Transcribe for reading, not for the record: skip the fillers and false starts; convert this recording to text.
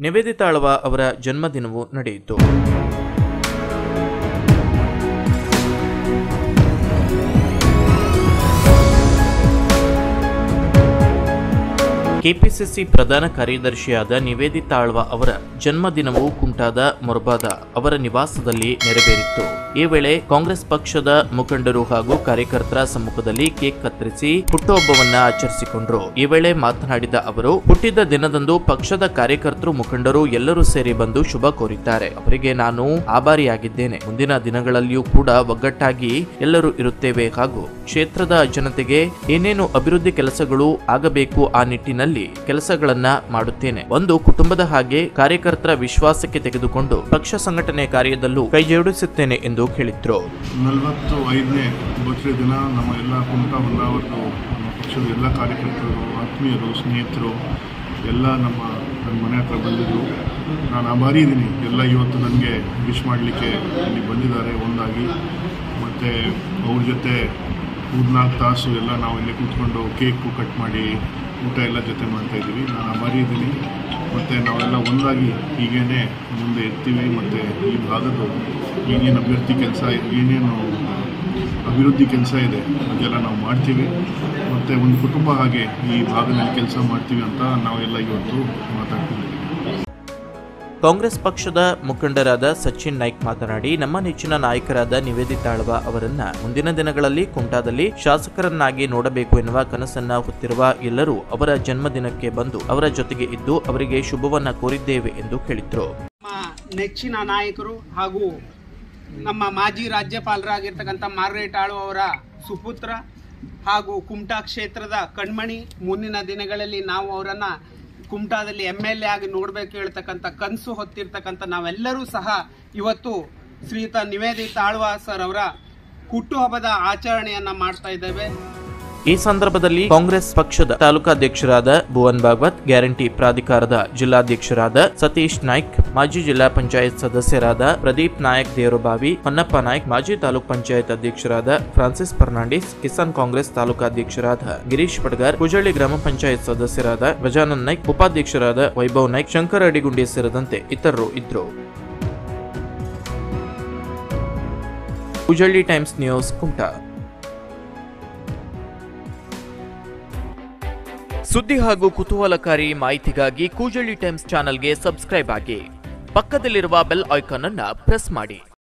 ನಿವೇದಿತಾ ಆಳ್ವ ಅವರ ಜನ್ಮದಿನವು ನಡೆಯಿತು. ಕೆಪಿಸಿಸಿ ಪ್ರಧಾನ ಕಾರ್ಯದರ್ಶಿಯಾದ ನಿವೇದಿತಾ ಆಳ್ವ ಅವರ ಜನ್ಮದಿನವು ಕುಮಟಾದ ಮೊರಬಾದ ಅವರ ನಿವಾಸದಲ್ಲಿ ನೆರವೇರಿತ್ತು. ಈ ವೇಳೆ ಕಾಂಗ್ರೆಸ್ ಪಕ್ಷದ ಮುಖಂಡರು ಹಾಗೂ ಕಾರ್ಯಕರ್ತರ ಸಮ್ಮುಖದಲ್ಲಿ ಕೇಕ್ ಕತ್ತರಿಸಿ ಹುಟ್ಟುಹಬ್ಬವನ್ನ ಆಚರಿಸಿಕೊಂಡರು. ಈ ವೇಳೆ ಮಾತನಾಡಿದ ಅವರು, ಹುಟ್ಟಿದ ದಿನದಂದು ಪಕ್ಷದ ಕಾರ್ಯಕರ್ತರು ಮುಖಂಡರು ಎಲ್ಲರೂ ಸೇರಿ ಬಂದು ಶುಭ ಕೋರಿದ್ದಾರೆ. ಅವರಿಗೆ ನಾನು ಆಭಾರಿಯಾಗಿದ್ದೇನೆ. ಮುಂದಿನ ದಿನಗಳಲ್ಲಿಯೂ ಕೂಡ ಒಗ್ಗಟ್ಟಾಗಿ ಎಲ್ಲರೂ ಇರುತ್ತೇವೆ ಹಾಗೂ ಕ್ಷೇತ್ರದ ಜನತೆಗೆ ಏನೇನು ಅಭಿವೃದ್ಧಿ ಕೆಲಸಗಳು ಆಗಬೇಕು ಆ ನಿಟ್ಟಿನಲ್ಲಿ ಕೆಲಸಗಳನ್ನ ಮಾಡುತ್ತೇನೆ. ಒಂದು ಕುಟುಂಬದ ಹಾಗೆ ಕಾರ್ಯಕರ್ತರ ವಿಶ್ವಾಸಕ್ಕೆ ತೆಗೆದುಕೊಂಡು ಪಕ್ಷ ಸಂಘಟನೆ ಕಾರ್ಯದಲ್ಲೂ ಕೈಜೋಡಿಸುತ್ತೇನೆ ಎಂದು ಹೇಳಿದ್ರು. 45ನೇ ಬರ್ತ್ಡೇ ದಿನ ನಮ್ಮ ಎಲ್ಲ ಕುಮಟಾ ಹೊನ್ನಾವರದ ನಮ್ಮ ಪಕ್ಷದ ಎಲ್ಲ ಕಾರ್ಯಕರ್ತರು, ಆತ್ಮೀಯರು, ಸ್ನೇಹಿತರು ಎಲ್ಲ ನನ್ನ ಮನೆ ಹತ್ರ ಬಂದಿದ್ರು. ನಾನು ಆಭಾರಿ ಇದ್ದೀನಿ. ಎಲ್ಲ ಇವತ್ತು ನನಗೆ ವಿಶ್ ಮಾಡಲಿಕ್ಕೆ ಇಲ್ಲಿ ಬಂದಿದ್ದಾರೆ ಒಂದಾಗಿ. ಮತ್ತು ಅವ್ರ ಜೊತೆ 3-4 ತಾಸು ಎಲ್ಲ ನಾವು ಇಲ್ಲಿ ಕೂತ್ಕೊಂಡು ಕೇಕು ಕಟ್ ಮಾಡಿ ಊಟ ಎಲ್ಲ ಜೊತೆ ಮಾಡ್ತಾಯಿದ್ದೀವಿ. ನಾನು ಆಭಾರಿ ಇದ್ದೀನಿ. ಮತ್ತು ನಾವೆಲ್ಲ ಒಂದಾಗಿ ಹೀಗೇ ಮುಂದೆ ಇರ್ತೀವಿ. ಮತ್ತು ಈ ಭಾಗದ ಏನೇನು ಅಭಿವೃದ್ಧಿ ಕೆಲಸ ಇದೆ ಅದೆಲ್ಲ ನಾವು ಮಾಡ್ತೀವಿ. ಮತ್ತು ಒಂದು ಕುಟುಂಬ ಹಾಗೆ ಈ ಭಾಗದಲ್ಲಿ ಕೆಲಸ ಮಾಡ್ತೀವಿ ಅಂತ ನಾವೆಲ್ಲ ಇವತ್ತು ಮಾತಾಡ್ತೀವಿ. ಕಾಂಗ್ರೆಸ್ ಪಕ್ಷದ ಮುಖಂಡರಾದ ಸಚಿನ್ ನಾಯ್ಕ್ ಮಾತನಾಡಿ, ನಮ್ಮ ನೆಚ್ಚಿನ ನಾಯಕರಾದ ನಿವೇದಿತಾ ಆಳ್ವ ಅವರನ್ನ ಮುಂದಿನ ದಿನಗಳಲ್ಲಿ ಕುಮಟಾದಲ್ಲಿ ಶಾಸಕರನ್ನಾಗಿ ನೋಡಬೇಕು ಎನ್ನುವ ಕನಸನ್ನ ಹೊತ್ತಿರುವ ಎಲ್ಲರೂ ಅವರ ಜನ್ಮದಿನಕ್ಕೆ ಬಂದು ಅವರ ಜೊತೆಗೆ ಇದ್ದು ಅವರಿಗೆ ಶುಭವನ್ನ ಕೋರಿದ್ದೇವೆ ಎಂದು ಹೇಳಿದ್ರು. ನಮ್ಮ ನೆಚ್ಚಿನ ನಾಯಕರು ಹಾಗೂ ನಮ್ಮ ಮಾಜಿ ರಾಜ್ಯಪಾಲರಾಗಿರ್ತಕ್ಕಂಥ ಮಾರ್ಗರೇಟ್ ಆಳ್ವ ಅವರ ಸುಪುತ್ರ ಹಾಗೂ ಕುಮಟಾ ಕ್ಷೇತ್ರದ ಕಣ್ಮಣಿ. ಮುಂದಿನ ದಿನಗಳಲ್ಲಿ ನಾವು ಅವರನ್ನ ಕುಮಟಾದಲ್ಲಿ MLA ಆಗಿ ನೋಡಬೇಕು ಹೇಳ್ತಕ್ಕಂಥ ಕನಸು ಹೊತ್ತಿರ್ತಕ್ಕಂಥ ನಾವೆಲ್ಲರೂ ಸಹ ಇವತ್ತು ಶ್ರೀಯುತ ನಿವೇದಿತಾ ಆಳ್ವ ಸರ್ ಅವರ ಹುಟ್ಟುಹಬ್ಬದ ಆಚರಣೆಯನ್ನ ಮಾಡ್ತಾ ಇದ್ದೇವೆ. ಈ ಸಂದರ್ಭದಲ್ಲಿ ಕಾಂಗ್ರೆಸ್ ಪಕ್ಷದ ತಾಲೂಕಾಧ್ಯಕ್ಷರಾದ ಭುವನ್ ಭಾಗವತ್, ಗ್ಯಾರಂಟಿ ಪ್ರಾಧಿಕಾರದ ಜಿಲ್ಲಾಧ್ಯಕ್ಷರಾದ ಸತೀಶ್ ನಾಯ್ಕ್, ಮಾಜಿ ಜಿಲ್ಲಾ ಪಂಚಾಯತ್ ಸದಸ್ಯರಾದ ಪ್ರದೀಪ್ ನಾಯಕ್ ದೇವರಬಾವಿ, ಹೊನ್ನಪ್ಪ ನಾಯ್ಕ್, ಮಾಜಿ ತಾಲೂಕ್ ಪಂಚಾಯತ್ ಅಧ್ಯಕ್ಷರಾದ ಫ್ರಾನ್ಸಿಸ್ ಫರ್ನಾಂಡಿಸ್, ಕಿಸಾನ್ ಕಾಂಗ್ರೆಸ್ ತಾಲೂಕಾಧ್ಯಕ್ಷರಾದ ಗಿರೀಶ್ ಪಡ್ಗಾರ್, ಕುಜಳ್ಳಿ ಗ್ರಾಮ ಪಂಚಾಯತ್ ಸದಸ್ಯರಾದ ಗಜಾನನ್ ನಾಯ್ಕ್, ಉಪಾಧ್ಯಕ್ಷರಾದ ವೈಭವ್ ನಾಯ್ಕ್, ಶಂಕರ್ ಅಡಿಗುಂಡಿ ಸೇರಿದಂತೆ ಇತರರು ಇದ್ರು. ಕುಜಳ್ಳಿ ಟೈಮ್ಸ್ ನ್ಯೂಸ್, ಕುಮಟಾ. ಸುದ್ದಿ ಹಾಗೂ ಕುತೂಹಲಕಾರಿ ಮಾಹಿತಿಗಾಗಿ ಕೂಜಳ್ಳಿ ಟೈಮ್ಸ್ ಚಾನೆಲ್ಗೆ ಸಬ್ಸ್ಕ್ರೈಬ್ ಆಗಿ. ಪಕ್ಕದಲ್ಲಿರುವ ಬೆಲ್ ಐಕಾನ್ ಅನ್ನು ಪ್ರೆಸ್ ಮಾಡಿ.